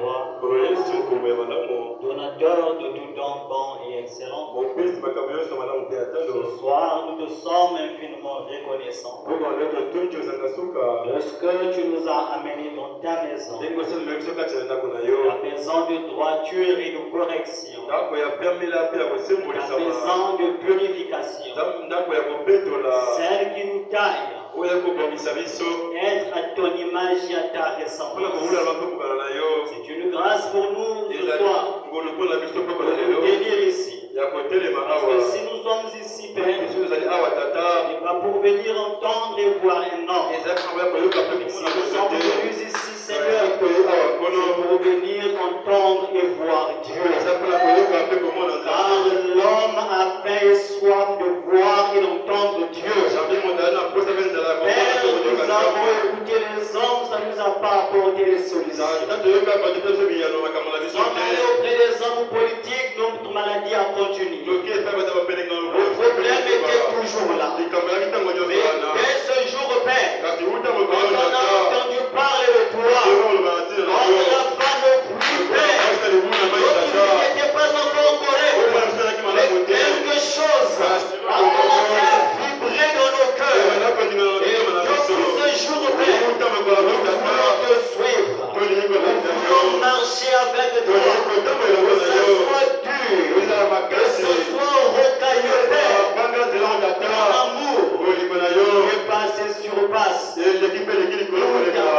rois, donateur de tout don bon et excellent. Ce soir, nous te sommes infiniment reconnaissants de ce que tu nous as amenés dans ta maison, la maison de droiture et de correction, la maison de purification, celle qui nous taille, être à ton image et à ta ressemblance. C'est une grâce pour nous ce soir de venir ici. Parce que si nous sommes ici, Père, ce n'est pas pour venir entendre et voir un homme. Si nous sommes venus ici, Seigneur, c'est pour venir entendre et voir Dieu. Car l'homme a faim et soif de voir et d'entendre Dieu. Père, nous avons écouté les hommes, ça ne nous a pas apporté les solutions. Nous sommes allés auprès des hommes politiques, notre maladie a continué. Le problème était toujours là. Mais dès ce jour, Père, quand on a entendu parler de toi, on ne l'a pas non plus, Père. Il n'était pas encore correct. Mais quelque chose a commencé à vibrer dans nos cœurs. Et depuis ce jour, Père, nous voulons te suivre. Nous voulons marcher avec toi. Que ce soit dur, que ce soit rocailleux, Père. Ton amour dépasse et surpasse. Tout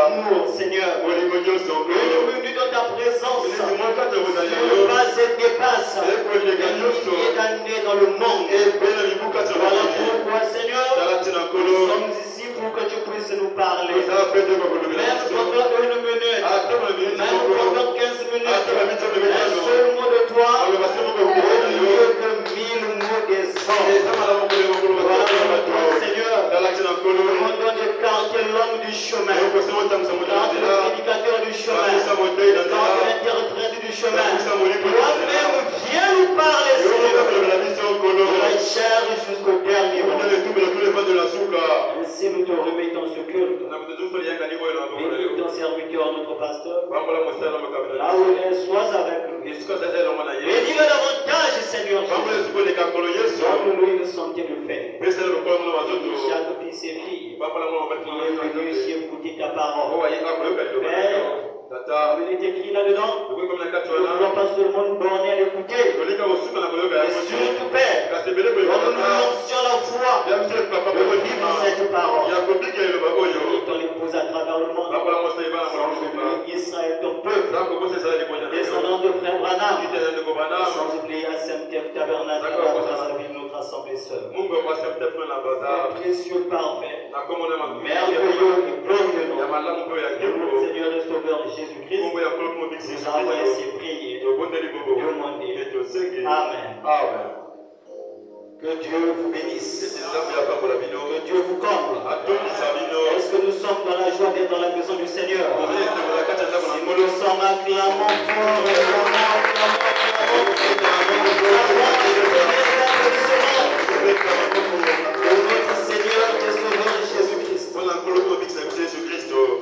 amour, Seigneur. Une minute dans ta présence surpasse et dépasse des milliers d'années dans le monde. Voilà pourquoi, Seigneur, nous sommes ici pour que tu puisses nous parler. Même pendant une minute, même pendant 15 minutes, un seul mot de toi, au lieu de 1000 mots des hommes. Voilà pourquoi, Seigneur, on donne d'écarter l'homme du chemin, le prédicateur du chemin, l'interprète du chemin. Toi-même, viens nous parler, Seigneur, de la chair jusqu'au dernier mot. Ainsi, nous te remettons ce culte. Bénis ton serviteur, notre pasteur. Là où il est, sois avec nous. Bénis-le davantage, Seigneur Jésus. Donne-lui une santé de fer. Chaque fils et fille qui est venu ici écouter ta parole. Père, comme il est écrit là-dedans, ne sois pas seulement borné à l'écouter, mais surtout, Père, donne-nous l'onction, la foi de vivre cette parole. Et ton épouse à travers le monde, sans oublier Israël, ton peuple, descendant de frère Branham, sans oublier Assemblée Tabernacle, à travers la ville de notre assemblée seule. Précieux, parfait, merveilleux et glorieux nom, notre Seigneur et Sauveur Jésus-Christ, nous avons ainsi prié, demandé. Amen. Que Dieu vous bénisse. Que Dieu vous comble. Est-ce que nous sommes dans la joie d'être dans la maison du Seigneur? Si nous le sommes, acclamons fort. Notre Seigneur et Sauveur Jésus-Christ.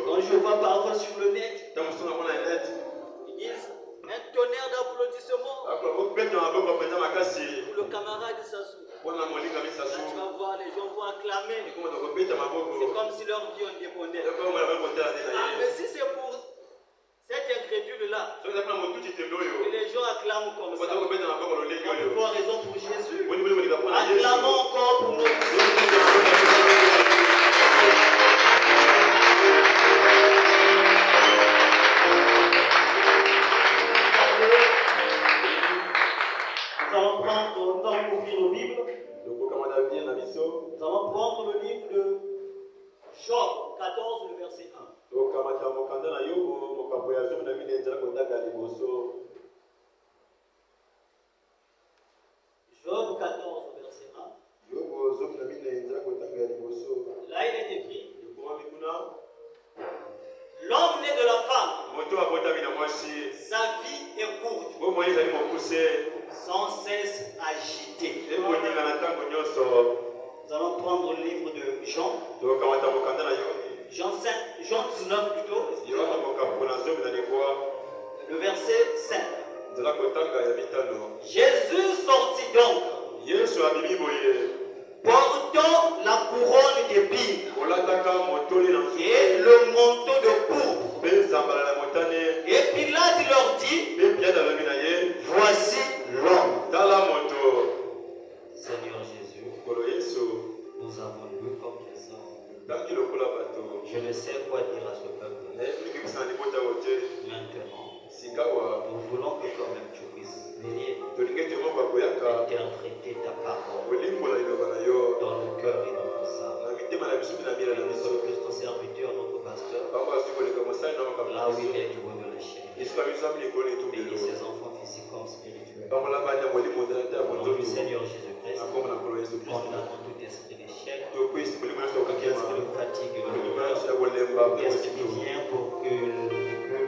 Quand je vois parfois sur le net, ils disent un tonnerre d'applaudissements pour le camarade Sassou. Là, tu vas voir, les gens vont acclamer. C'est comme si leur vie en dépendait. Mais si c'est pour cet incrédule-là que les gens acclament comme ça, on peut voir raison pour Jésus. Acclamons encore pour notre Nous allons ouvrir nos Bibles. Nous allons prendre le livre de Job 14, le verset 1. Job 14, verset 1. Là, il est écrit: l'homme né de la femme, sa vie est courte, sans cesse agité. Nous allons prendre le livre de Jean. Jean 19 plutôt. Le le verset 5. Jésus sortit donc, portant la couronne d'épines et le manteau de pourpre. Et Pilate leur dit, voici l'homme. Seigneur Jésus, nous avons lu comme les hommes. Je ne sais quoi dire à ce peuple. Maintenant, nous voulons que quand même tu puisses venir interpréter ta parole dans nos cœurs et dans nos âmes. Bénis ton serviteur, notre pasteur, là où il est du haut de la chair. Bénis ses enfants physiques comme spirituels. Au nom du Seigneur Jésus-Christ, condamnons tout esprit d'échec, tout esprit de fatigue, tout esprit qui vient pour que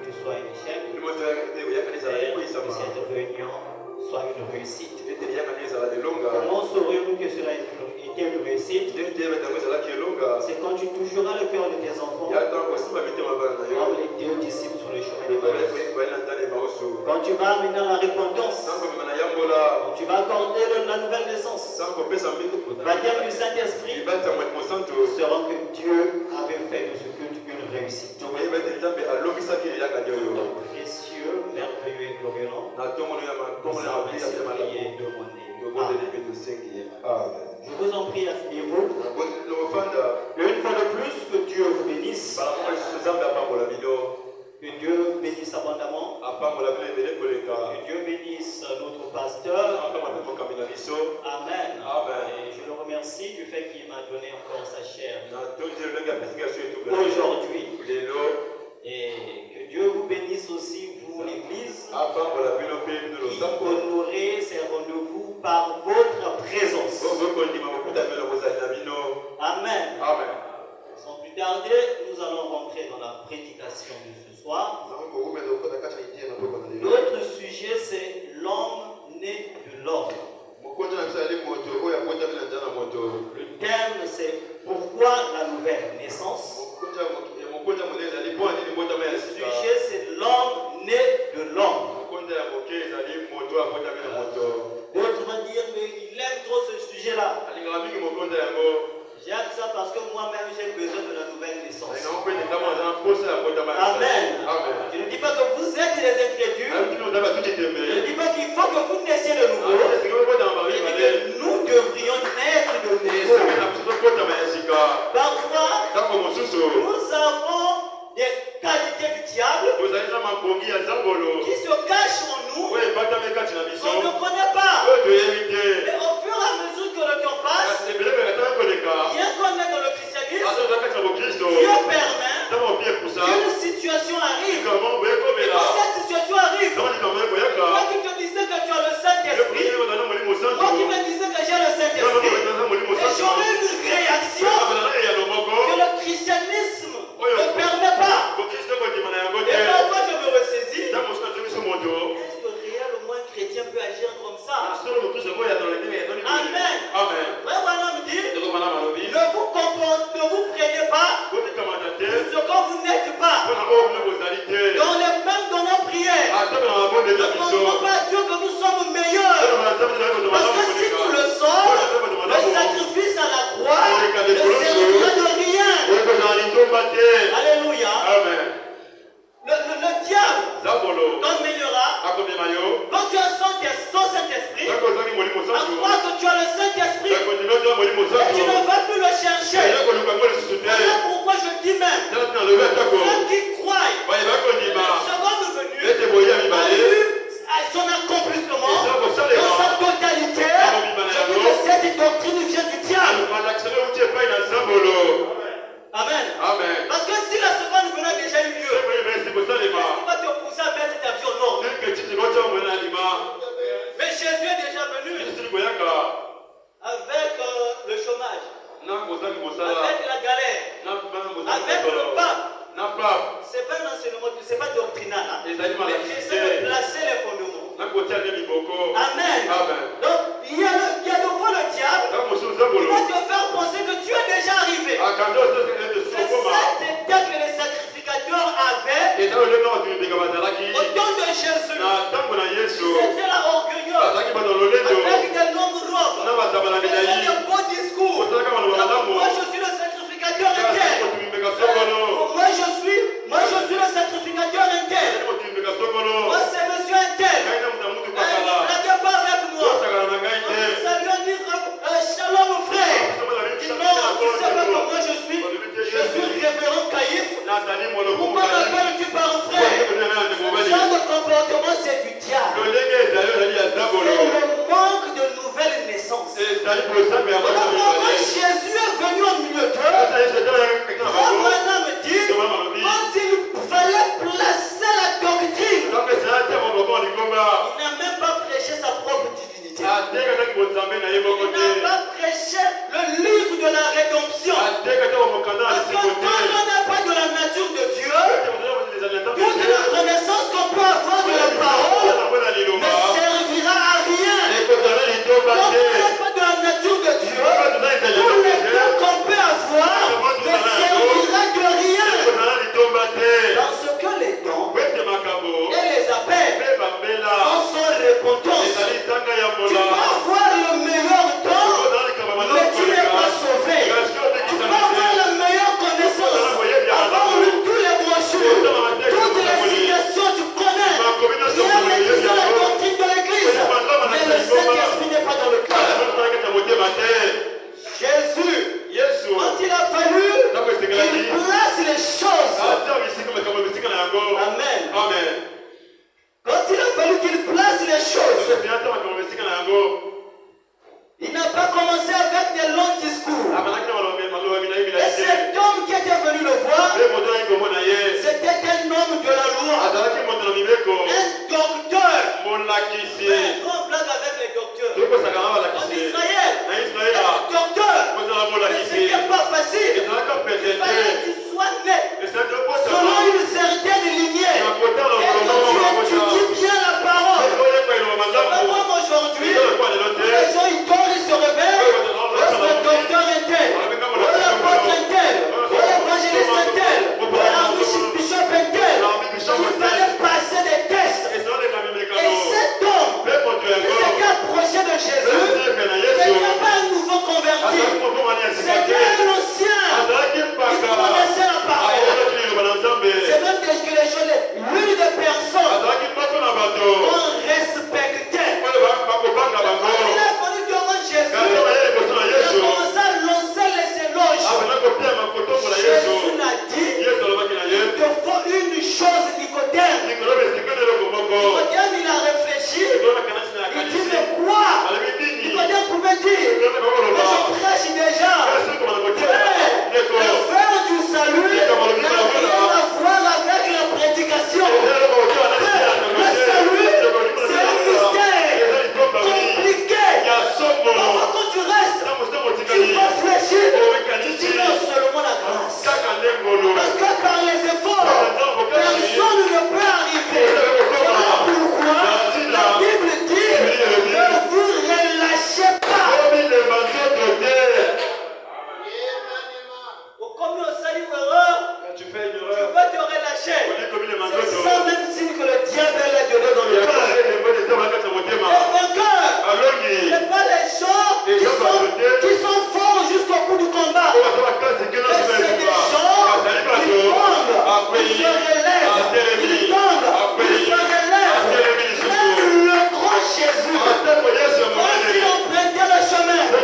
tu sois un échec, que cette réunion soit une réussite. Comment saurons-nous que cela était une réussite? C'est quand tu toucheras le cœur de tes enfants, comme les deux disciples sur le chemin de Emmaüs. Quand tu vas amener la repentance, quand tu vas accorder la nouvelle naissance, le baptême du Saint-Esprit, sauront que Dieu avait fait de ce culte une réussite. Précieux, merveilleux et glorieux nom, nous avons prié et demandé. Je vous en prie, asseyez-vous. Une fois de plus, que Dieu vous bénisse. Que Dieu bénisse abondamment. Que Dieu bénisse notre pasteur. Amen. Et je le remercie du fait qu'il m'a donné encore sa chair aujourd'hui. Et que Dieu vous bénisse aussi, vous l'église, qui honorez ces rendez-vous par votre présence. Amen. Sans plus tarder, nous allons rentrer dans la prédication de ce soir. Notre sujet, c'est l'homme né de l'homme. Le thème, c'est pourquoi la nouvelle naissance. Le sujet, c'est l'homme né de l'homme. D'autres vont dire, mais il aime trop ce sujet-là. J'aime ça parce que moi-même j'ai besoin de la nouvelle naissance. Amen. Je ne dis pas que vous êtes des incrédules. Je ne dis pas qu'il faut que vous naissiez de nouveau. Je dis que nous devrions naître de nouveau. Parfois, nous avons des qualités du diable qui se cachent en nous. On ne connaît pas. Mais au fur et à mesure que le temps passe, bien qu'on est dans le christianisme, Dieu permet qu'une situation arrive. Et quand cette situation arrive, toi qui te disais que tu as le Saint-Esprit, moi qui me disais que j'ai le Saint-Esprit, et j'aurai une réaction que le christianisme ne permet pas. Et parfois je me ressaisis. Est-ce que réellement un chrétien peut agir comme ça? Amen. Frère Branham dit, ne vous prenez pas de ce que vous n'êtes pas. Même dans nos prières, ne demandons pas à Dieu que nous sommes meilleurs. Parce que si nous le sommes, le sacrifice à la croix ne servira de rien. Alléluia. Amen. Le diable t'emmènera, quand tu as son Saint-Esprit, à croire que tu as le Saint-Esprit, et tu ne vas plus le chercher. Voilà pourquoi je dis même, ceux qui croient, le second venu a eu son accomplissement dans sa totalité. Je dis que cette doctrine vient du diable. Amen. Parce que si la seconde venue a déjà eu lieu, qu'est-ce qui va te pousser à mettre ta vie en ordre? Mais Jésus est déjà venu avec le chômage, avec la galère, avec le pape. C'est pas un enseignement, c'est pas doctrinal. Mais j'essaie de placer les fondements. Amen. Donc, il y a de fois le diable qui va te faire penser que tu es déjà arrivé. C'est cette état que les sacrificateurs avaient au temps de Jésus. avec de longues robes, faisant de beaux discours. Moi je suis le sacrificateur intel. Moi je suis le sacrificateur intel. Moi c'est monsieur intel. Ne blaguez pas avec moi. Salut dire shalom frère. Non, tu sais pas comment je suis. Je suis révérend Caïphe. Pourquoi m'appelles-tu par frère? Ce genre de comportement c'est du diable. C'est le manque de nouvelle naissance. Pourquoi Jésus est venu au milieu d'eux? Abraham dit, quand il fallait placer la doctrine, il n'a même pas prêché sa propre divinité. Il n'a pas prêché le livre de la rédemption. Parce que quand on n'a pas de la nature de Dieu, toute la connaissance qu'on peut avoir de la parole ne servira à rien. Quand on n'a pas de la nature de Dieu, tous les dons qu'on peut avoir ne servira de rien. Dans ce que les dons et les appels sont sans repentance. Tu peux avoir le meilleur don, mais tu n'es pas sauvé. Tu peux avoir la meilleure connaissance, avoir lu tous les brochures, toutes les citations, tu connais, bien maîtriser la doctrine de l'Église, mais le Saint-Esprit n'est pas dans le cœur. Jésus, quand il a fallu qu'il place les choses, Amen. Quand il a fallu qu'il place les choses, il n'a pas commencé avec des longs discours. Et cet homme qui était venu le voir, c'était un homme de la loi, un docteur. On blague avec les docteurs. En Israël, un docteur, mais ce n'est pas facile. Il fallait que tu sois né selon une certaine lignée et que tu étudies bien la parole. C'est comme aujourd'hui, les gens ils dorment, ils se réveillent, le docteur est tel, l'apôtre est tel, l'évangéliste est tel, l'archbishop est tel. Il fallait passer des tests. Et cet homme qui s'était approché de Jésus n'était pas un nouveau converti, c'était un ancien. Il connaissait la parole. C'est même que les gens, l'une des personnes qu'on respectait. Quand il a connu devant Jésus, il a commencé à lancer les éloges. Jésus l'a dit, il te faut une chose, Nicodème. Nicodème, il a réfléchi. Il dit, mais quoi? Nicodème pouvait dire, mais je prêche déjà. Le faire du salut n'a rien à voir avec la prédication. Le salut, c'est un mystère compliqué. Parfois quand tu restes, tu réfléchis, tu dis non, seulement la grâce. Parce que par les efforts, personne ne peut arriver. Voilà pourquoi la Bible dit, ne vous relâchez pas. Comme au salut erreur, tu vas te relâcher. C'est ça même signe que le diable est donné dans le cœur. Les vainqueurs, ce n'est pas les gens qui sont forts jusqu'au bout du combat. Mais c'est des gens qui tombent, ils se relèvent, ils tombent, ils se relèvent. Même le grand Jésus, quand il empruntait le chemin pour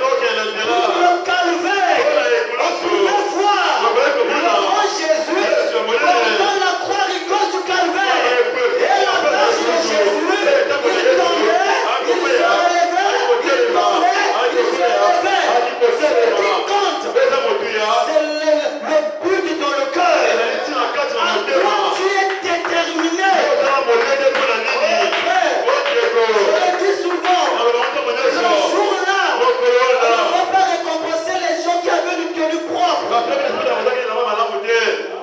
le calvaire, on pouvait voir le grand Jésus portant la croix rigole du calvaire. Et la marche de Jésus, il tombait, il se relevait, il tombait, il se relevait. Ce qui compte, c'est le but dans le cœur. Quand tu es déterminé, je le dis souvent, ce jour-là, on ne va pas récompenser les gens qui avaient une tenue propre.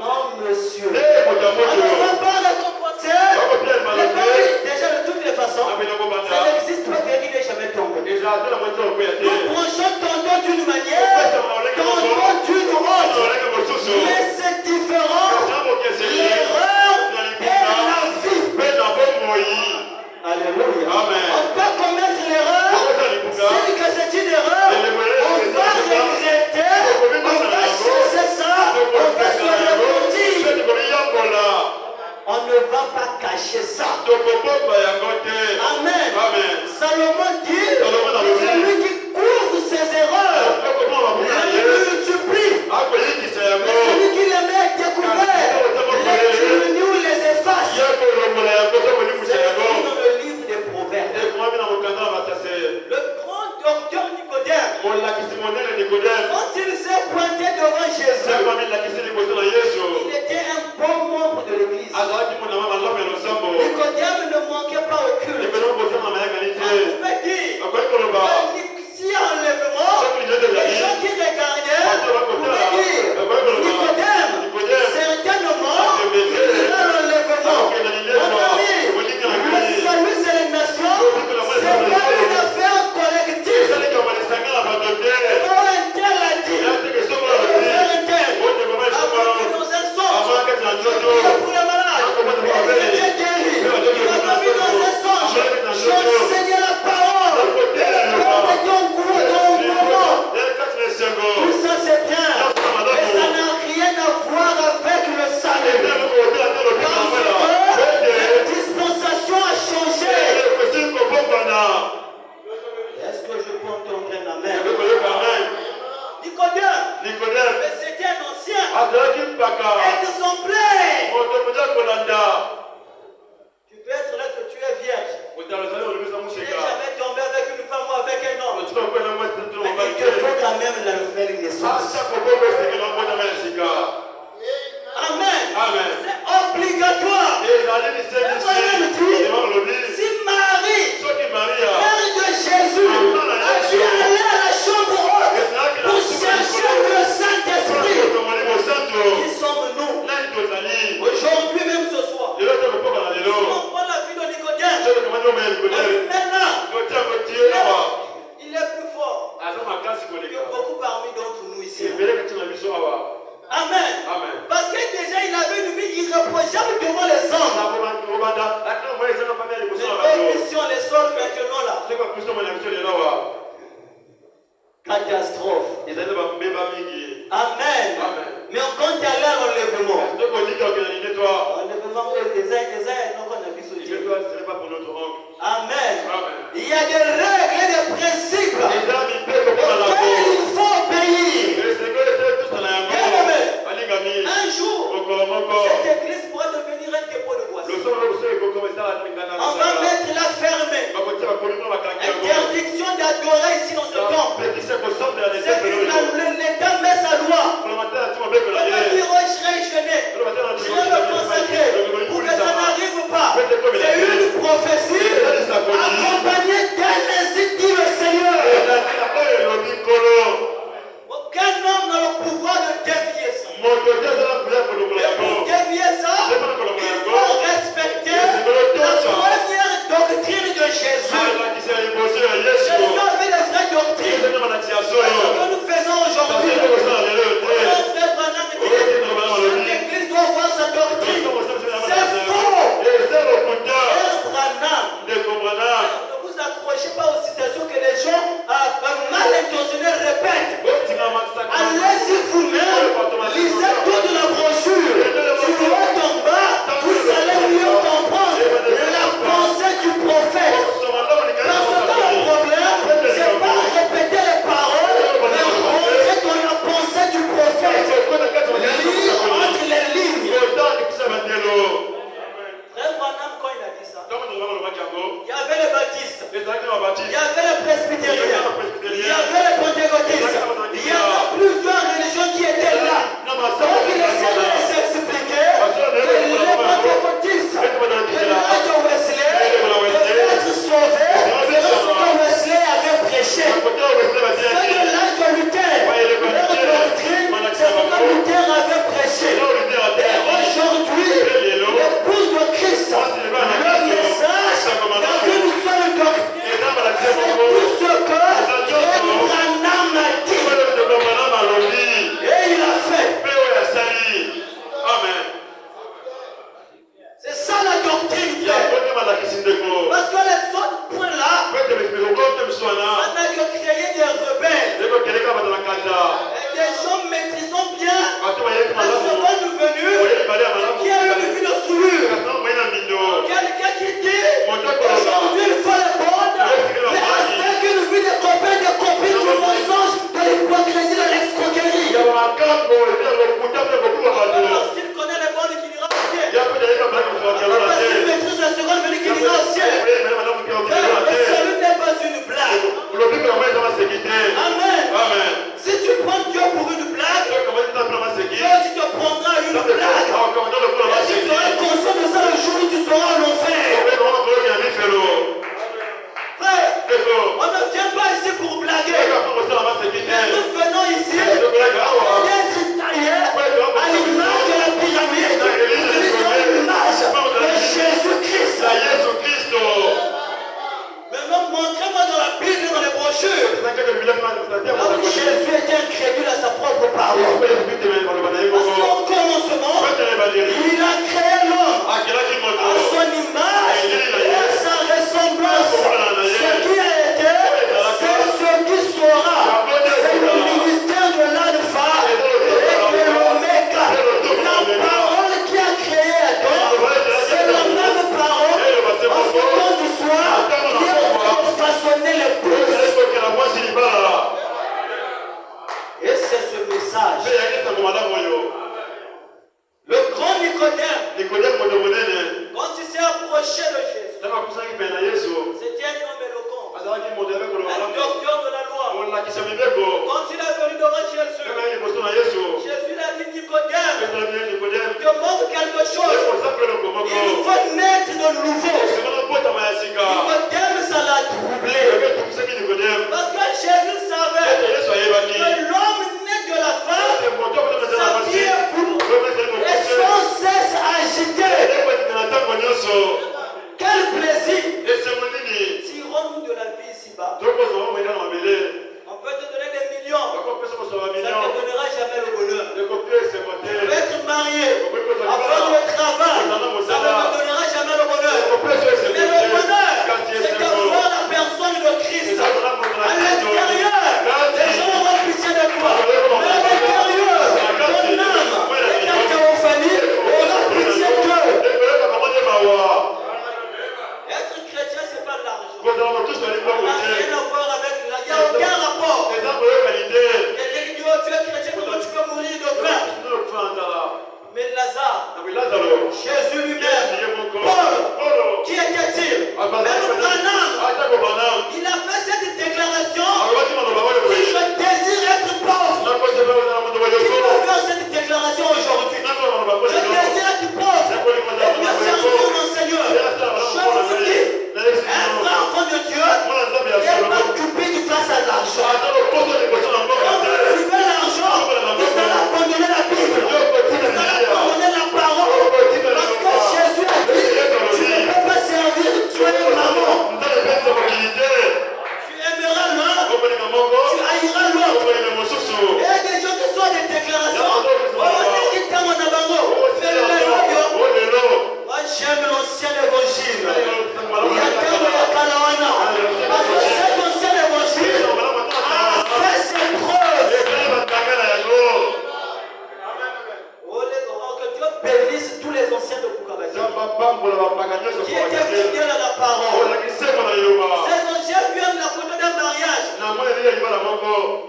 Non, monsieur. On ne va pas récompenser les paris. Déjà, de toutes les façons, ça n'existe pas qu'il n'est jamais tombé. Nous branchons tantôt d'une manière, tantôt d'une autre. Mais c'est différent. L'erreur et la vie. Alléluia. On peut commettre l'erreur. va pas cacher ça. Amen. Amen. Salomon dit, Salomon a dit, celui qui couvre ses erreurs, ne multiplie. Mais celui qui les met à découvert, les diminue ou les efface. C'est écrit dans le livre des Proverbes. Le grand docteur Nicodème, quand il s'est pointé devant Jésus, il était un bon membre de l'église. Nicodème ne manquait pas au culte. On pouvait dire, si enlèvement, les gens qui regardaient pouvaient dire, Nicodème, certainement, il y a l'enlèvement. Mon ami, le salut c'est les nations, c'est pas une affaire collective. Un tel a dit, un tel, dans un sens, pour les malades, il était guéri, il a mis dans un sens, j'enseignais la parole, tout ça c'est bien, mais ça n'a rien à voir avec le salut. Parce que la dispensation a changé. Est-ce que je peux entendre un amen? Nicodème, mais c'était un ancien exemplaire. Tu peux être là que tu es vierge. Tu n'es jamais tombé avec une femme ou avec un homme. Mais il te faut quand même la faire une naissance. Amen. C'est obligatoire. Si Marie, mère de Jésus, a dû aller à la chambre haute pour chercher le Saint-Esprit, qui sommes-nous aujourd'hui même ce soir? Si on prend la vie de Nicodème, maintenant, il est plus fort que beaucoup parmi d'entre nous ici. Amen. Parce que déjà il avait une vie irréprochable devant les hommes. Mais si on les sort maintenant là, catastrophe. Amen. Mais on compte à leur enlèvement. Enlèvement des ailes, non qu'on a vu ce Dieu. Amen. Il y a des règles et des principes auxquels il faut obéir. Un jour, cette église pourra devenir un dépôt de boissons. On va mettre la fermée. Interdiction d'adorer ici dans ce temple. C'est que l'État met sa loi. On va dire, oh, je serai gêné. Je vais me consacrer. Pour que ça n'arrive pas. C'est une prophétie accompagnée d'un ainsi dit le Seigneur. Aucun homme n'a le pouvoir de dévier ça. Et pour dévier ça, il faut respecter la première doctrine de Jésus. Jésus avait la vraie doctrine. Ce que nous faisons aujourd'hui, frère Branham dit, l'église doit voir sa doctrine. C'est faux. Frère Branham, ne vous accrochez pas aux citations que les gens mal intentionnés répètent. Allez-y vous-même, lisez toute la brochure. Tu vois en bas, vous allez mieux comprendre la pensée du prophète. Parce que le problème, c'est pas répéter les paroles, mais rentrer dans la pensée du prophète. Lire entre les lignes. Frère Branham, quand il a dit ça, il y avait les baptistes, il y avait les presbytériens, il y avait les pentecôtistes, il y avait plusieurs religions qui étaient là. Donc il essaie de les expliquer que les pentecôtistes, de l'âge de Wesley, devaient être sauvés, c'est ce que Wesley avait prêché. C'est de l'âge de Luther, leur doctrine, c'est ce que Luther avait prêché. Et aujourd'hui, l'épouse de Christ, le message, dans une seule doctrine, c'est C'était un homme éloquent, un docteur de la loi. Quand il est venu devant Jésus, Jésus l'a dit Nicodème, te montre quelque chose. Il faut naître de nouveau. Nicodème, ça l'a troublé. Parce que Jésus savait que l'homme né de la femme, sa vie est pour et sans cesse agité. Quel plaisir! Tirons-nous de la vie ici-bas. On peut te donner des millions. Ça ne te donnera jamais le bonheur. Tu peux être marié, avoir le travail. Ça ne te donnera jamais le bonheur. Mais le bonheur, c'est de voir la personne de Christ. À l'extérieur, les gens auront pitié de toi. Mais à l'intérieur, ton âme et ta théophanie aura pitié d'eux. Être chrétien, ce n'est pas de l'argent. Ça n'a rien à voir avec l'argent. Il n'y a aucun rapport. Quelqu'un qui dit, oh, tu es chrétien, comment tu peux mourir de faim? Mais Lazare, Jésus lui-même, Paul, qui était-il? Même Branham, il a fait cette déclaration. Je désire être pauvre. Qui peut faire cette déclaration aujourd'hui? Je désire être pauvre. Et bien servir mon Seigneur. Je vous dis, un vrai enfant de Dieu n'est pas cupide face à l'argent. Quand vous suivez l'argent, vous allez abandonner la Bible. Vous allez abandonner la parole. Parce que Jésus a dit, tu ne peux pas servir Dieu et maman. Tu aimeras l'un, tu haïras l'autre. Et il y a des gens qui sont des déclarations. Oh, moi j'aime l'ancien évangile. Il y a tellement de Kalawana. Parce que cet ancien évangile a fait ses preuves. Oh, que Dieu bénisse tous les anciens de Bukabati qui étaient fidèles à la parole. Ces anciens viennent la photo d'un mariage.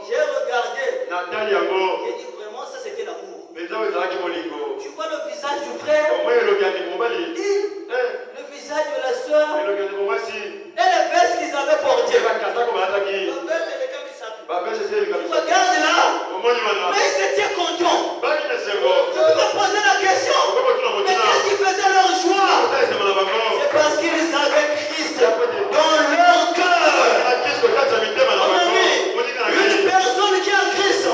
J'ai regardé. J'ai dit vraiment ça c'était l'amour. Tu vois le visage du frère, le visage de la soeur, et les vestes qu'ils avaient portées. Le veste et les camisables. Tu regardes là, mais ils étaient contents. Je peux me poser la question, mais qu'est-ce qui faisait leur joie? C'est parce qu'ils avaient Christ dans leur cœur. Une personne qui a Christ, il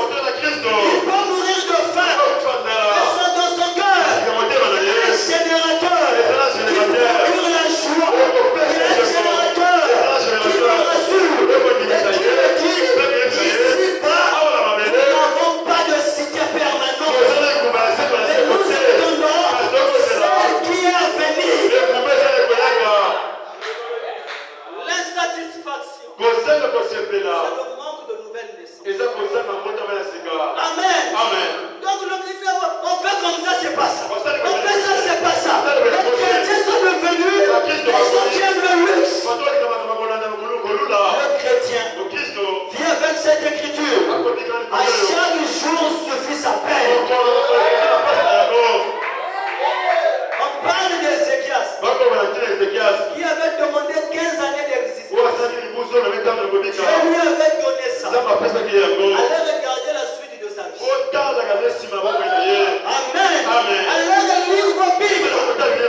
peut mourir de faim. Personne dans son cœur, il est générateur, qui procure la joie, il est générateur, qui me rassure, et qui me dit, ici-bas, nous n'avons pas de cité permanente, mais nous attendons celle qui est à venir. L'insatisfaction, c'est le manque de nouvelles naissances. Amen. Donc on fait comme ça, c'est pas ça. On fait ça, c'est pas ça. Les chrétiens sont devenus des gens qui aiment le luxe. Le chrétien vient avec cette écriture. À chaque jour suffit sa peine. On parle d'Ézéchias qui avait demandé 15 années d'existence. Dieu lui avait donné ça. Allez regarder la suite de sa vie. Amen. Allez lire vos Bibles. Regardez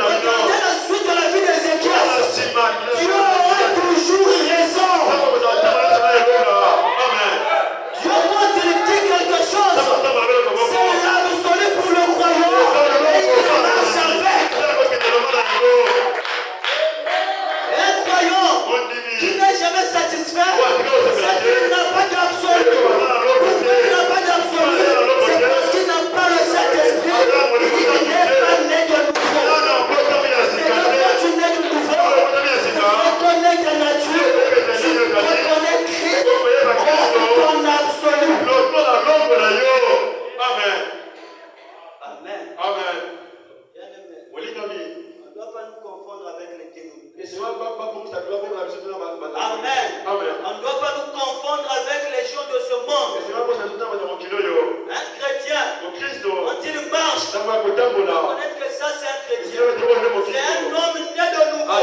la suite de la vie d'Ézéchias. Dieu aura toujours raison. Dieu, quand il dit quelque chose, c'est l'absolu pour le croyant et il marche avec. Un croyant qui n'est jamais satisfait, c'est qu'il n'a pas d'absolu. Pourquoi il n'a pas d'absolu? C'est parce qu'il n'a pas le Saint-Esprit. Il n'est pas né de nouveau. C'est que quand tu nais de nouveau, tu reconnais ta nature, tu reconnais Christ comme ton absolu. Amen. Bien-aimé, on ne doit pas nous confondre avec les démons. Amen. On ne doit pas nous confondre avec les gens de ce monde. Un chrétien, quand il marche, reconnaître que ça c'est un chrétien. C'est un homme né de nouveau.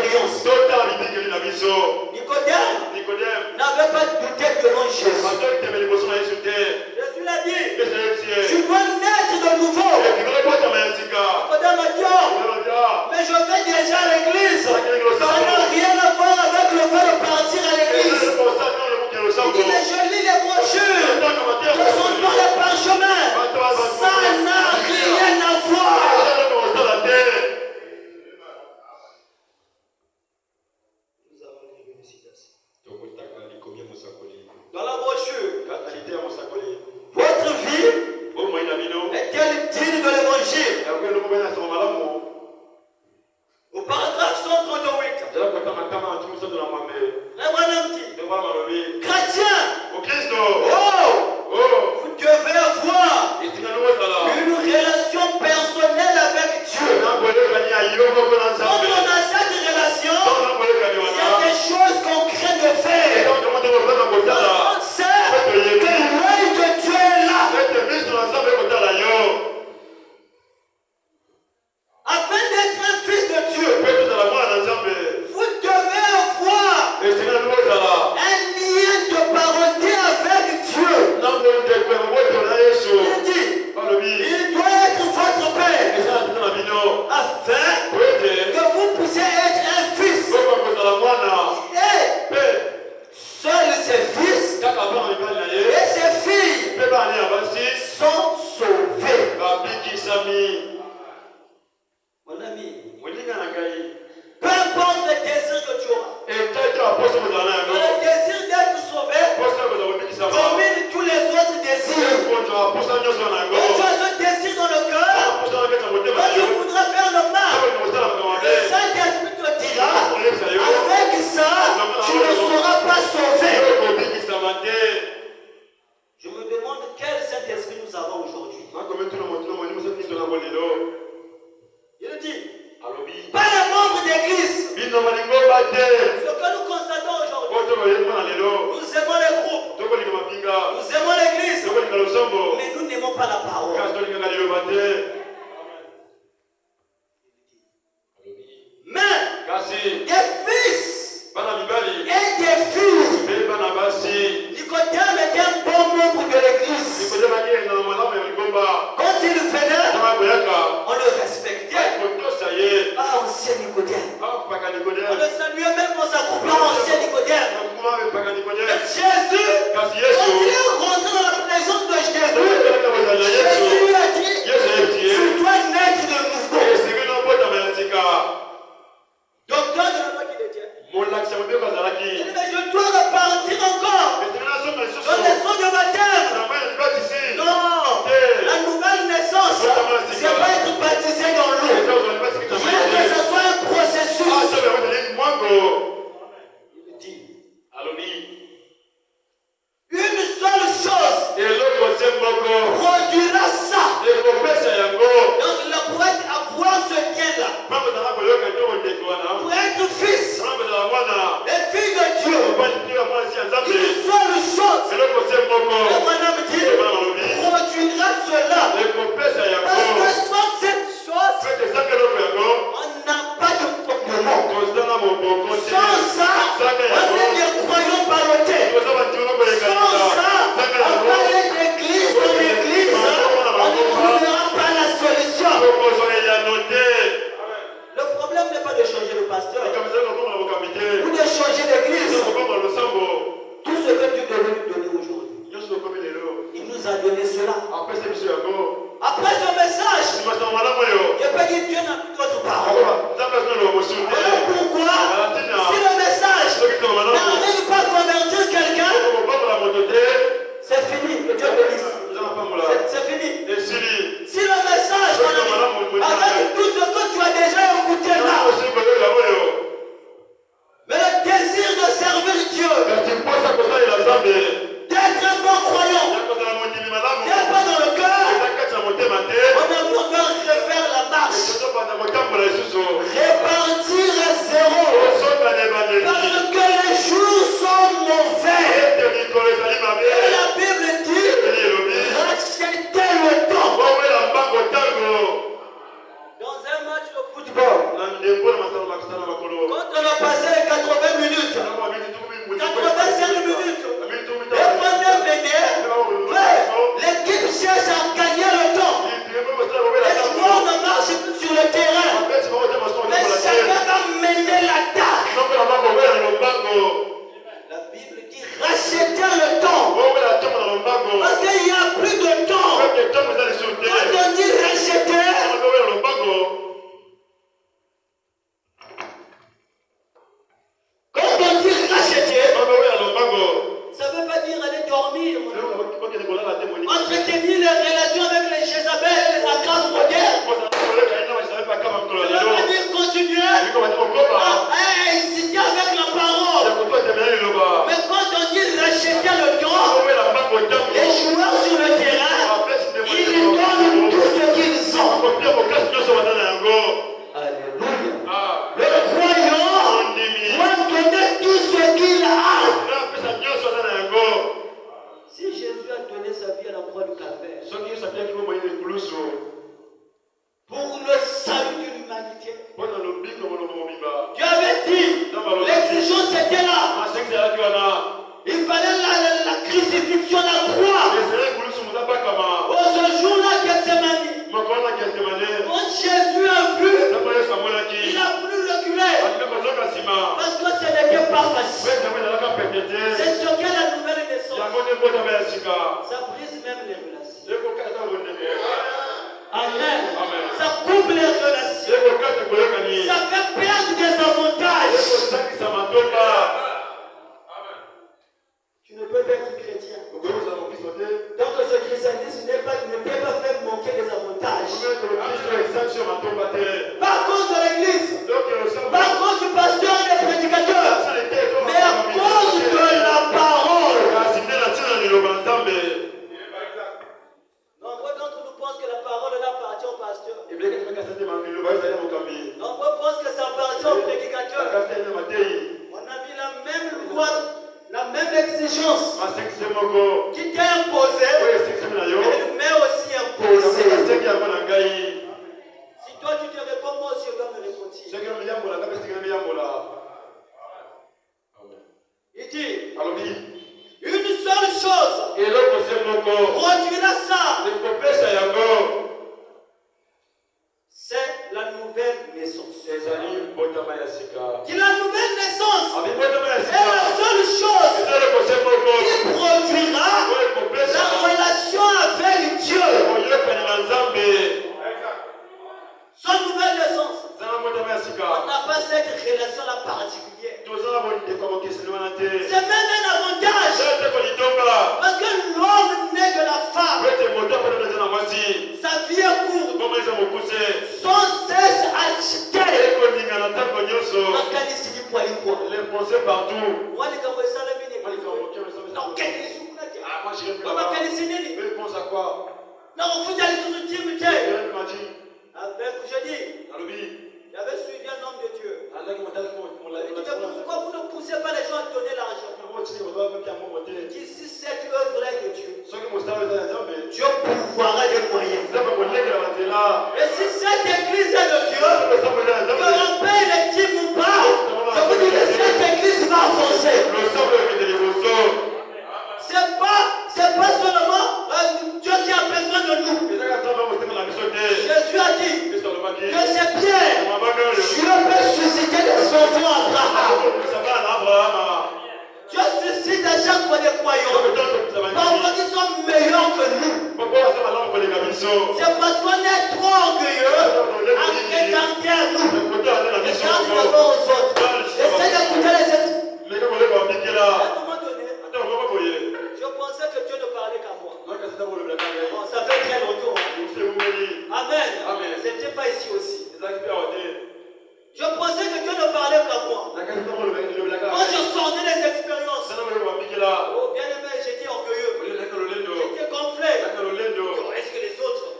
l'expérience. Nicodème n'avait pas douté devant Jésus. Jésus l'a dit. Tu dois naître de nouveau. Nicodème a dit, mais je vais déjà à l'église. Ça n'a rien à voir avec le fait de partir à l'église. Il dit, mais je lis les brochures. Ce sont pas les parchemins. Ça n'a rien à voir. Dans la brochure, votre vie est-elle digne de l'évangile? Au paragraphe 138, chrétien, vous devez avoir une relation personnelle avec Dieu. Quand on a cette relation, il y a des choses qu'on craint de faire. On sait que l'œil de Dieu est là. Afin d'être un fils de Dieu, vous devez avoir un lien de parenté avec Dieu. Il dit, il doit être votre père, afin que vous puissiez être un fils. Et seuls ses fils et ses filles sont sauvés. Mon ami, peu importe le désir que tu auras, le désir d'être sauvé domine tous les autres désirs. Quand tu as ce désir dans le cœur, quand tu voudras faire le mal, le Saint-Esprit te dira, avec ça, tu ne seras pas sauvé. Je me demande quel Saint-Esprit nous avons aujourd'hui. Il dit, pas les membres d'église. Ce que nous constatons aujourd'hui, nous aimons les groupes, nous aimons l'église, mais nous n'aimons pas la parole. Mais des fils et des filles, Nicodème était un bon membre de l'église. Quand il venait, on le respectait. Ah, ancien Nicodème. On le saluait même en s'accroupant, ancien Nicodème. Et Jésus, quand il est rentré dans la présence de Jésus, Jésus lui a dit, tu dois naître de nouveau. Docteur de la loi qui détient. Il dit, mais je dois repartir encore dans les eaux de baptême. Non, la nouvelle naissance, c'est pas être baptisé dans l'eau. Bien que ce soit un processus. Il dit, une seule chose produira ça. Donc il pourrait avoir ce bien-là. Pour être fils et fille de Dieu, une seule chose, le bonhomme dit, produira cela. Parce que sans cette chose, on n'a pas de fondement. Sans ça, on est des croyants ballottés. Sans ça, on va aller d'église en église, on ne trouvera pas la solution. Le problème n'est pas de changer le pasteur ou de changer l'église. Tout ce que Dieu devait nous donner aujourd'hui, il nous a donné cela. Après ce message, je peux dire Dieu n'a plus d'autre parole. Alors pourquoi, si le message n'arrive pas à convertir quelqu'un, c'est fini, que Dieu bénisse. C'est fini. Si le message, avec tout ce que tu as déjà écouté là, mais le désir de servir Dieu, d'être un bon croyant, n'est pas dans le cœur, on doit refaire la marche, répartir à zéro, parce que les jours sont mauvais. Et la Bible dit, rachetez le temps. Dans un match de football, Quand on a passé les 80 minutes, 85 minutes, et qu'on est venu, l'équipe cherche à gagner le temps. Les joueurs ne marchent plus sur le terrain. Mais chacun va mener l'attaque. La Bible dit racheter le temps. Parce qu'il n'y a plus de temps. Quand on dit racheter, ça ne veut pas dire aller dormir. Entretenir les relations avec les Jézabel et les Akab modernes. Ça ne veut pas dire continuer à insister avec la parole. Mais quand on dit racheter le temps, les joueurs sur le terrain, ils donnent tout ce qu'ils ont. Alléluia. Le croyant doit donner tout ce qu'il a. Si Jésus a donné sa vie à la croix du Calvaire pour le salut de l'humanité, Dieu avait dit, l'exigence était là. Il fallait la crucifixion, la croix. Oh, ce jour-là, Gethsemane, quand Jésus a vu, il a voulu reculer. Parce que ce n'était pas facile. C'est ce qu'est la nouvelle naissance. Ça brise même les relations. Amen. Ça coupe les relations. Ça fait perdre des avantages. Tu ne peux pas être chrétien. Donc ce christianisme ne peut pas faire manquer des avantages. Pas à cause de l'église, pas à cause du pasteur et des prédicateurs, mais à cause de la parole. Nombreux d'entre nous pensent que la parole appartient au pasteur. Nombreux pensent que ça appartient au prédicateur. On a mis la même loi, la même exigence qui t'est imposée, elle m'est aussi imposée. Si toi tu te réponds, moi aussi je dois me répondre. Il dit, une seule chose produira ça. C'est la nouvelle naissance. Dit la nouvelle naissance est la seule chose qui produira la relation avec Dieu. Son nouvelle naissance. On n'a pas cette relation-là particulière. C'est même un avantage. Parce que l'homme naît de la femme. Sa vie est courte. Sans cesse agité. Les pensées partout. Moi, les gars, ça le mini. Non, quel est ce qu'on a dit? Moi, je réponds. Mais pense à quoi? Non, on fout aller sur le team. Avec, je dis, j'avais suivi un homme de Dieu. Pourquoi vous ne poussez pas les gens à donner l'argent? Il dit, si cette œuvre-là est de Dieu, Dieu pourvoira des moyens. Et si cette église est de Dieu, que l'on paye les dîmes ou pas, je vous dis que cette église va avancer. C'est pas seulement Dieu qui a besoin de nous. Jésus a dit que c'est Pierre. Dieu peut susciter des enfants à Abraham. Dieu suscite à chaque fois des croyants. Parfois ils sont meilleurs que nous. C'est parce qu'on est trop orgueilleux à regarder à nous. Regarde d'abord aux autres. Essaye d'écouter les autres. À un moment donné, je pensais que Dieu ne parlait qu'à moi. Bon, ça fait très longtemps. Amen. C'était pas ici aussi. Je pensais que Dieu ne parlait qu'à moi. Quand je sortais des expériences, oh bien aimé, j'étais orgueilleux. J'étais gonflé. Est-ce que les autres,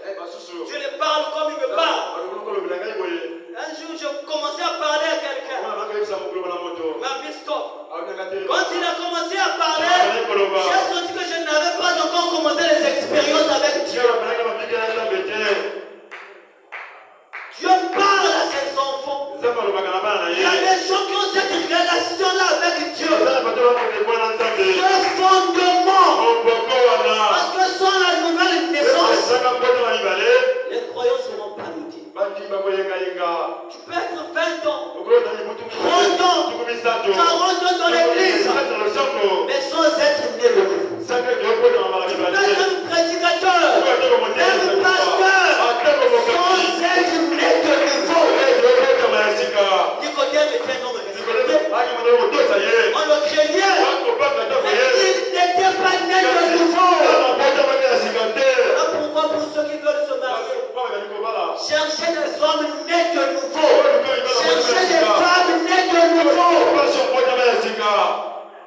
je les parle comme ils me parlent? Un jour, je commençais à parler à quelqu'un. Il m'a dit stop. Quand il a commencé à parler, j'ai senti que je n'avais pas encore commencé les expériences avec Dieu. Dieu parle à ses enfants. Il y a des gens qui ont cette relation-là avec Dieu. Ce fondement. Parce que sans la nouvelle naissance, les croyants seront parodis. Tu peux être 20 ans, 30 ans, 40 ans dans l'église, mais sans être né de nouveau. Tu peux être un prédicateur, même pasteur, sans être né de nouveau. Nicodème était un homme respecté. On le craignait, mais il n'était pas né de nouveau. Voilà pourquoi pour ceux qui veulent se marier, cherchez des hommes nés de nouveau. Cherchez des femmes nées de nouveau.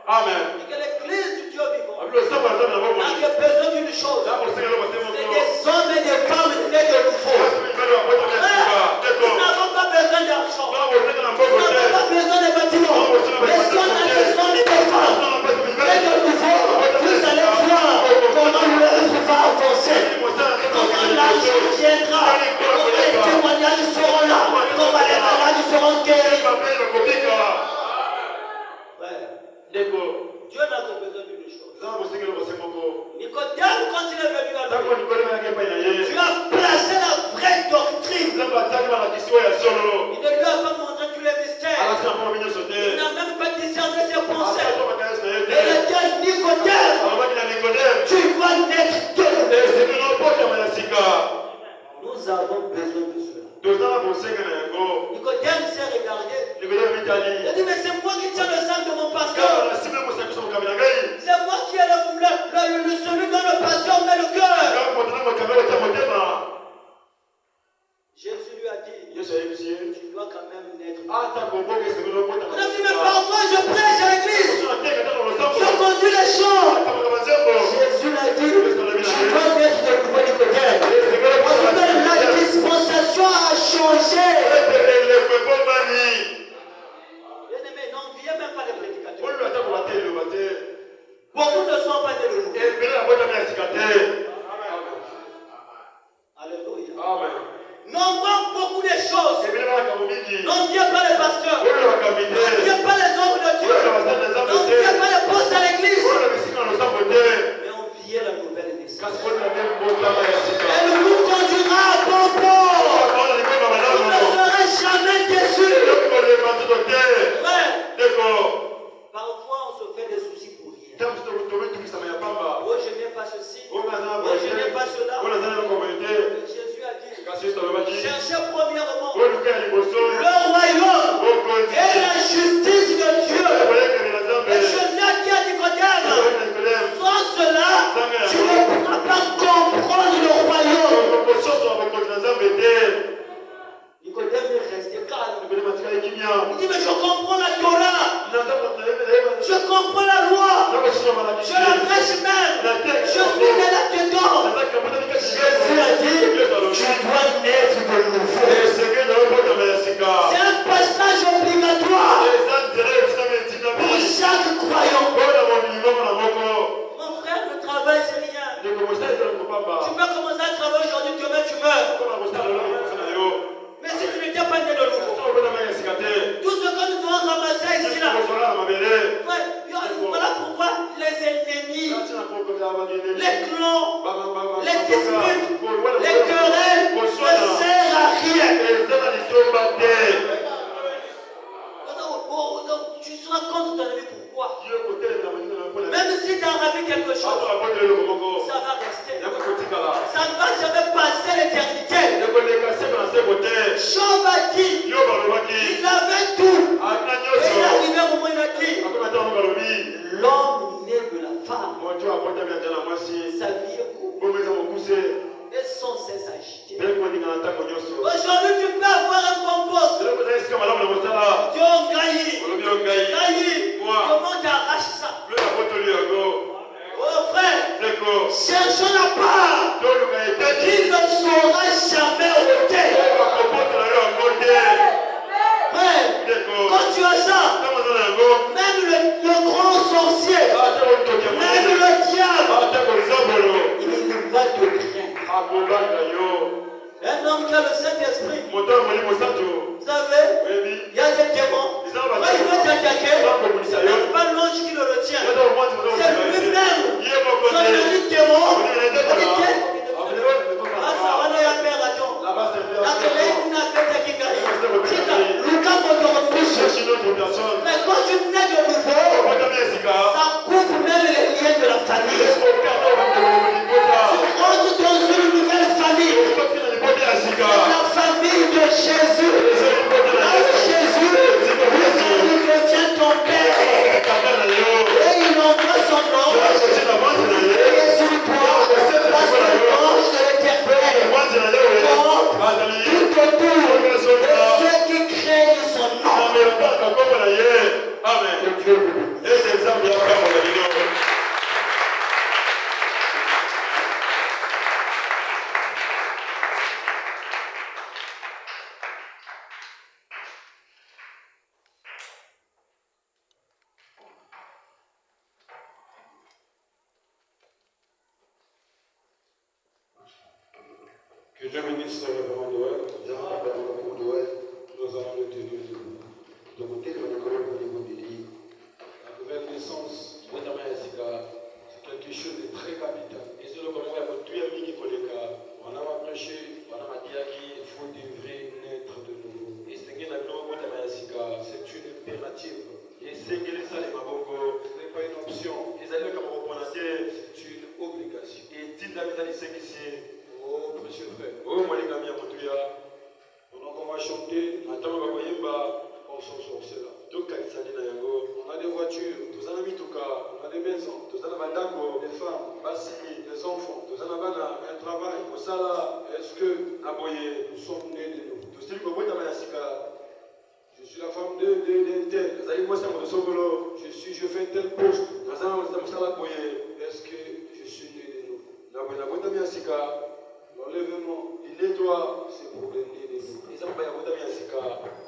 Amen. Et que l'église du Dieu vivant n'a a besoin d'une chose. C'est des hommes et des femmes nés de nouveau. Nous n'avons pas besoin d'argent. Nous n'avons pas besoin de bâtiments. Mais si on a des hommes et des femmes nés de nouveau, vous allez voir comment l'œuvre va avancer. Comment l'argent viendra. Comment les témoignages seront là. Comment les malades seront guéris. Dieu n'a que besoin d'une chose. Nicodème, quand il est venu à lui, tu as placé la vraie doctrine. Il ne lui a pas montré tous les mystères. Il n'a même pas discerné ses pensées. Il a dit à Nicodème, tu dois naître de nouveau. Nous avons besoin de cela. Nicodème s'est regardé. Il a dit, mais c'est moi qui tiens le sang de mon pasteur. C'est moi qui ai celui dont le pasteur met le cœur. Jésus lui a dit, tu dois quand même naître. On a dit, mais parfois je prêche à l'église. Je conduis les chants. Jésus l'a dit, tu dois naître de nouveau, Nicodème. Parce que la dispensation a changé. Bien-aimé, n'enviez même pas les prédicateurs. Beaucoup ne sont pas nés de nouveau. Alléluia. Amen. N'envoie beaucoup de choses. N'enviez pas les pasteurs. N'enviez pas les hommes de Dieu. N'enviez pas les postes à l'église. Mais enviez la nouvelle naissance. Elle vous conduira à bon port. Vous ne serez jamais déçus. Frère, parfois on se fait des soucis pour rien. Oh, je n'ai pas ceci. Oh, je n'ai pas cela. Jésus a dit, cherchez premièrement le royaume et la justice de Dieu. Et Jésus a dit à Nicodème, sans cela, tu ne pourras pas comprendre le royaume. Nicodème est resté calme. Il dit, mais je comprends la Torah. Je comprends la loi. Je la prêche même. Je suis né là-dedans. Jésus a dit, tu dois naître de nouveau. C'est un passage obligatoire pour chaque croyant. Mon frère, le travail, c'est rien. Tu peux commencer à travailler aujourd'hui, demain tu meurs. Mais si tu n'étais pas né de nouveau, tout ce que nous devons ramasser ici là, voilà pourquoi les ennemis, les clans, les disputes, les querelles ne servent à rien. Tu seras contre ton ami, pourquoi? Même si tu as ravi quelque chose, ça va rester. Ça ne va jamais passer l'éternité. Job a dit, il avait tout. Et il est arrivé au moment où il a dit, l'homme né de la femme, sa vie est courte et sans cesse agitée. Aujourd'hui, tu peux avoir un bon poste. Dieu gagne. Comment tu arraches ça? Oh frère, cherchons la part qu'il ne saura jamais ôter. Frère, quand tu as ça, même le grand sorcier, même le diable, il va te craindre. Un homme qui a le Saint-Esprit, vous savez, Que Dieu bénisse le révérend Noël. Nous allons le tenir debout. La nouvelle naissance, c'est quelque chose de très capital. On a prêché, il faut devrait naître de nouveau. C'est une impérative. Ce n'est pas une option. C'est une obligation. Oh, précieux frère. Pendant qu'on va chanter, on s'en sort cela. On a des voitures, on a des maisons, des femmes, des enfants, un travail. Est-ce que nous sommes nés de nous? Je suis la femme de tel. Je fais tel poste. Est-ce que je suis né de nous? L'enlèvement, c'est pour les nés de nous. Arriba.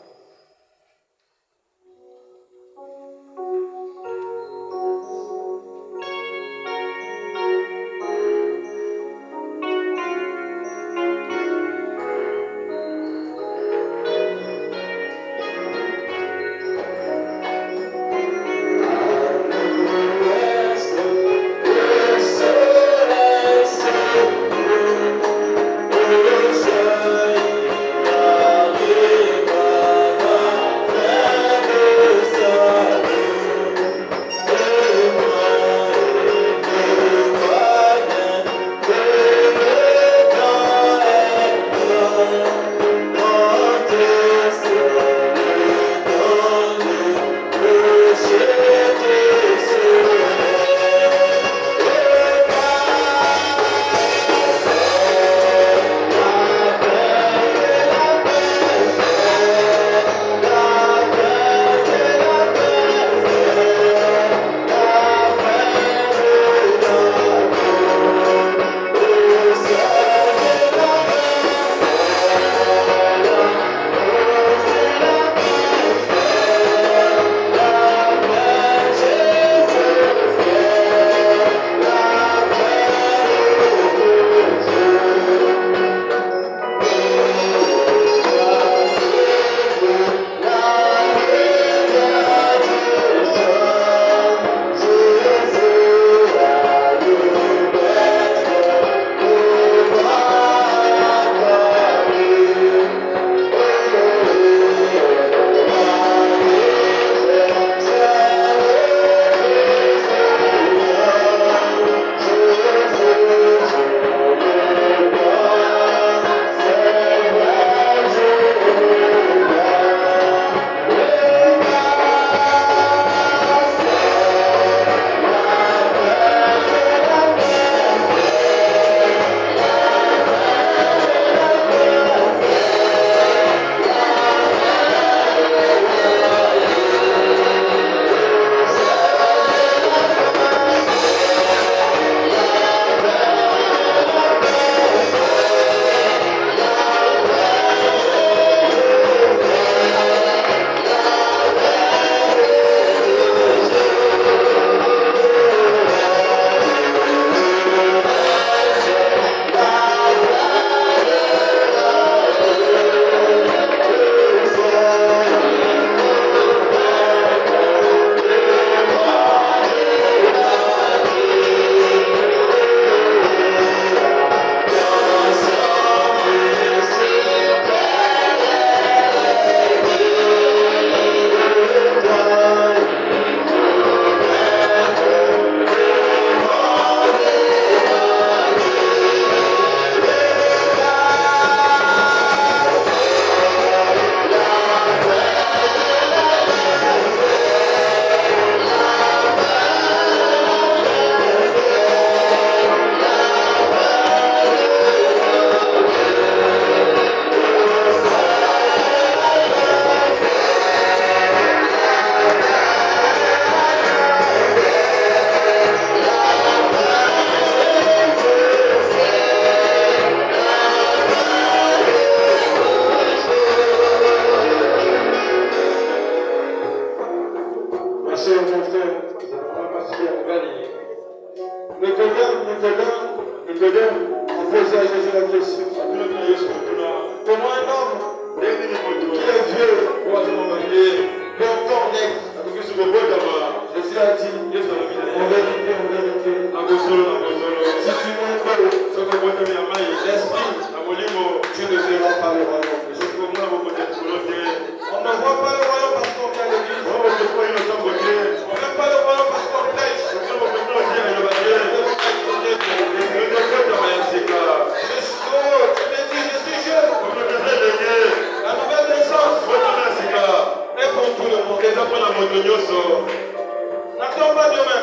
N'attends pas demain.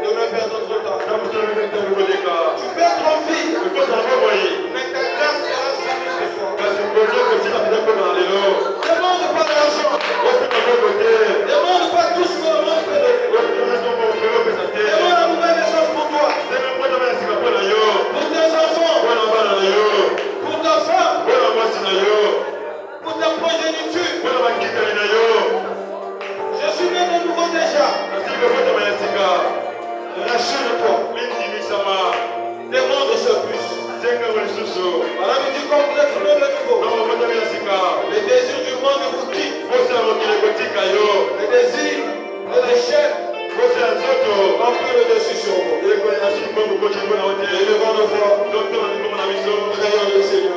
Demain perd notre temps. Tu perds ton fils. Mais ta grâce sera finie ce soir. Demande pas d'argent. Demande pas tout ce que le monde peut donner. Demande la nouvelle naissance pour toi. Pour tes enfants. Pour ta femme. Pour ta progéniture. Je suis né de nouveau déjà. Rassure-toi. Demande ce plus. Voilà, nous dit comme vous êtes né de nouveau. Les désirs du monde vous quittent. Les désirs de la chair ont pris le dessus sur vous. Élevons nos voix. Prions le Seigneur.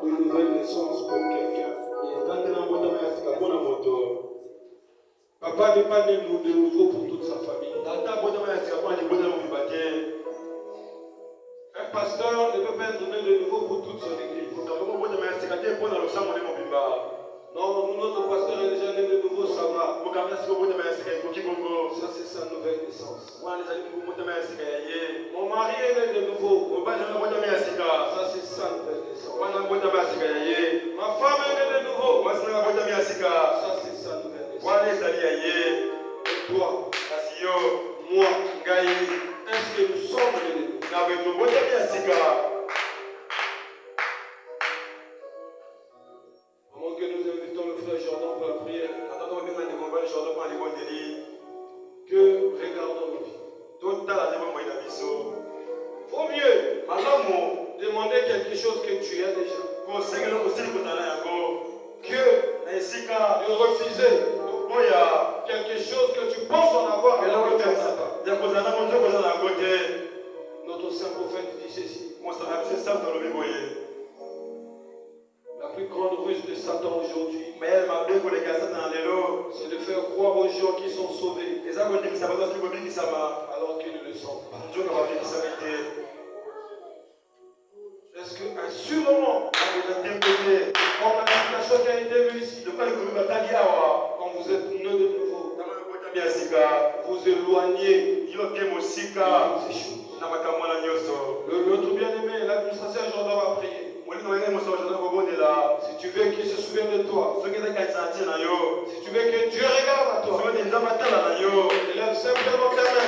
de nouvelle naissance pour quelqu'un. Papa n'est pas né de nouveau pour toute sa famille. Un pasteur ne peut pas être né de nouveau pour toute son église. Non, notre pasteur est déjà né de nouveau, ça va. Ça, c'est sa nouvelle naissance. Mon mari est né de nouveau. Ça, c'est sa nouvelle naissance. Ma femme est née de nouveau. Ça, c'est sa nouvelle naissance. Et toi, moi, est-ce que nous sommes nés de nouveau? Pendant que nous invitons le frère Jordan pour la prière, que regardons nos vies. Vaut mieux demander quelque chose que tu as déjà que de refuser quelque chose que tu penses en avoir alors que tu n'en as pas. Notre saint prophète dit ceci. La plus grande ruse de Satan aujourd'hui, c'est de faire croire aux gens qui sont sauvés alors qu'ils ne le sont pas. Est-ce qu'à ce moment, comme la situation qui a été vue ici, quand vous êtes né de nouveau, vous éloignez de ces choses. L'autre bien-aimé, l'administration Jordan va prier. Si tu veux qu'il se souvienne de toi, si tu veux que Dieu regarde à toi, élève simplement ta main.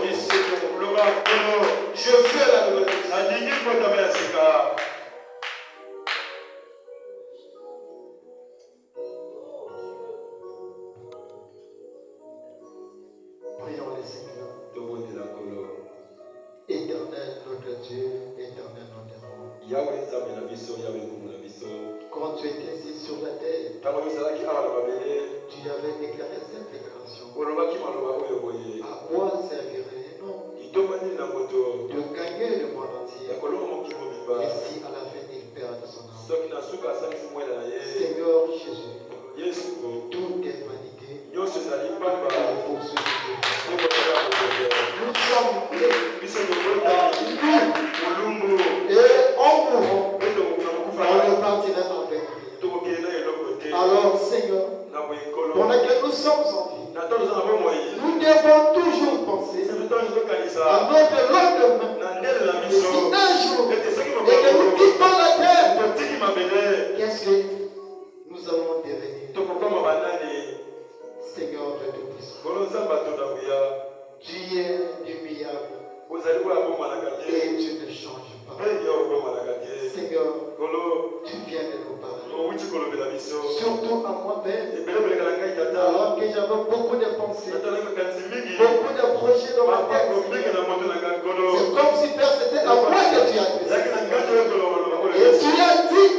Dis Seigneur, je fais la nouvelle. Prions le Seigneur. Éternel notre Dieu, éternel notre roi. Quand tu étais ici sur la terre, tu avais déclaré cette déclaration. À quoi servirait-nous de gagner le monde entier et si à la fin il perd son âme? Seigneur Jésus, tout est vanité. Nous sommes et en mourant, on ne partira avec rien. Alors Seigneur, pendant que nous sommes en vie, nous devons toujours penser à notre lendemain. Et si un jour, et que nous quittons la terre, qu'est-ce que nous allons devenir? Seigneur de Tout-Puissant, tu es immuable et tu ne changes pas. Seigneur, tu viens de nous parler. Surtout à moi-même, alors que j'avais beaucoup de pensées, beaucoup de projets dans ma tête. C'est comme si Père, c'était à moi que tu as adressé. Et tu as dit,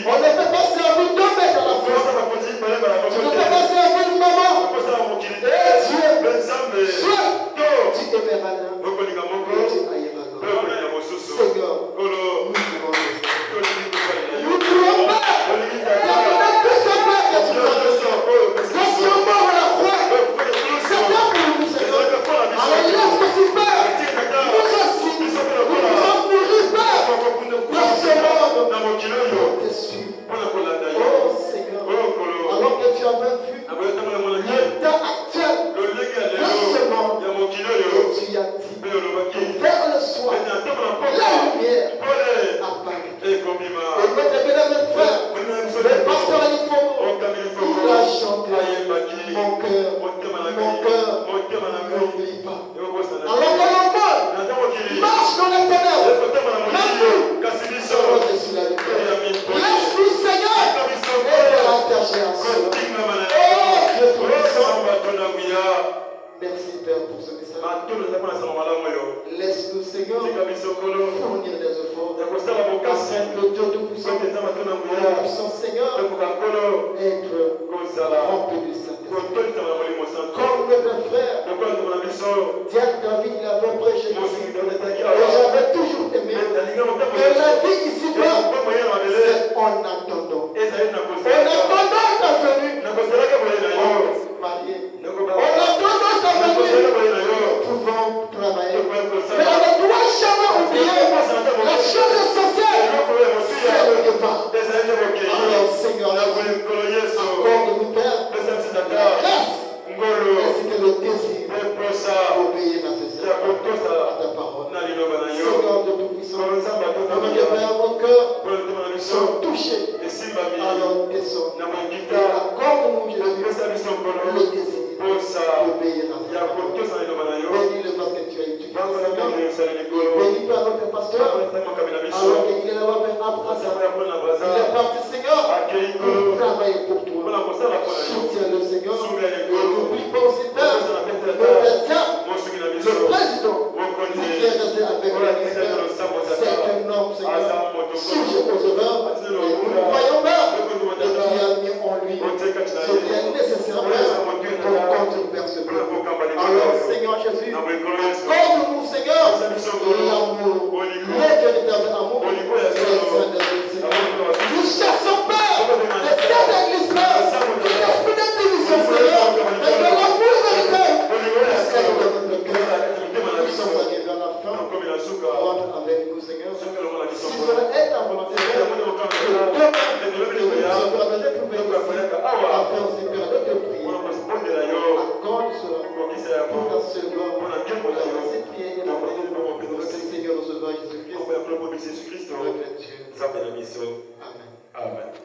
on ne peut pas servir deux mecs à la fois. Tu ne peux pas servir une maman. Et Dieu, soit tu aimeras l'un, et tu haïras l'autre. Seigneur, nous voulons le Seigneur. Nous ne voulons pas. Il y a plus de peur que tu as. Quand tu es mort à la croix, c'est pas pour nous, Seigneur. Alors laisse-moi si peur. Nous aussi, nous allons mourir peur. Pour ce monde, pour te suivre. Oh Seigneur, alors que tu avais vu l'état actuel de ce monde, et tu as dit, vers le soir, la lumière apparaît. Et notre bien-aimé frère, le pasteur Alifomo, il a chanté, mon cœur, n'oublie pas. Alors que l'on meurt, marche dans les ténèbres, même nous, serons dessus la lumière. Laisse-nous, Seigneur, et rattacher à cela. Oh Dieu tout-puissant. Merci Père pour ce message. Laisse-nous, Seigneur, fournir des efforts afin que Dieu Tout-Puissant, le puissant Seigneur, être rempli du Saint-Esprit. Comme notre frère, Diane David l'avait prêché ici. Et j'avais toujours aimé Que la vie ici-bas, c'est en attendant. En attendant ta venue, on va se marier. En attendant ta venue, nous pouvons travailler. Mais on ne doit jamais oublier la chose essentielle, c'est le départ. Alors Seigneur, accorde-nous Père, la grâce ainsi que le désir d'obéir à ta parole. Seigneur de Tout-Puissant, Père, mon cœur sont touchés. Alors descends et accorde-nous Jésus le désir d'obéir à ta parole. Bénis le parce que tu as étudié, Seigneur. Bénis par notre pasteur. Alors qu'il est là-bas, Père Abraham. Il est parti, Seigneur, pour travailler pour toi. Soutiens-le, Seigneur. N'oublie pas aussi, Père, le président qui est resté avec le ministère. C'est un homme, Seigneur, sujet aux honneurs. Et nous ne croyons pas que tu as mis en lui ce qui est nécessaire, Père, pour contribuer ce plan. Alors, Seigneur Jésus, accorde-nous, Seigneur, l'amour, le véritable amour des saints de Dieu, Seigneur. Nous chassons, Père, les saints d'église, Père, de l'esprit de division, Seigneur, mais de l'amour véritable. Nous sommes arrivés à la fin. Rentre avec nous, Seigneur. Si cela est ta volonté, Père, que demain, nous sommes amenés pour venir ici, afin aussi, Père, de te prier. Accorde cela pour ta seule gloire. Ainsi prier et la prière de notre Seigneur, Sauveur Jésus-Christ. Notre Dieu. Amen. Amen.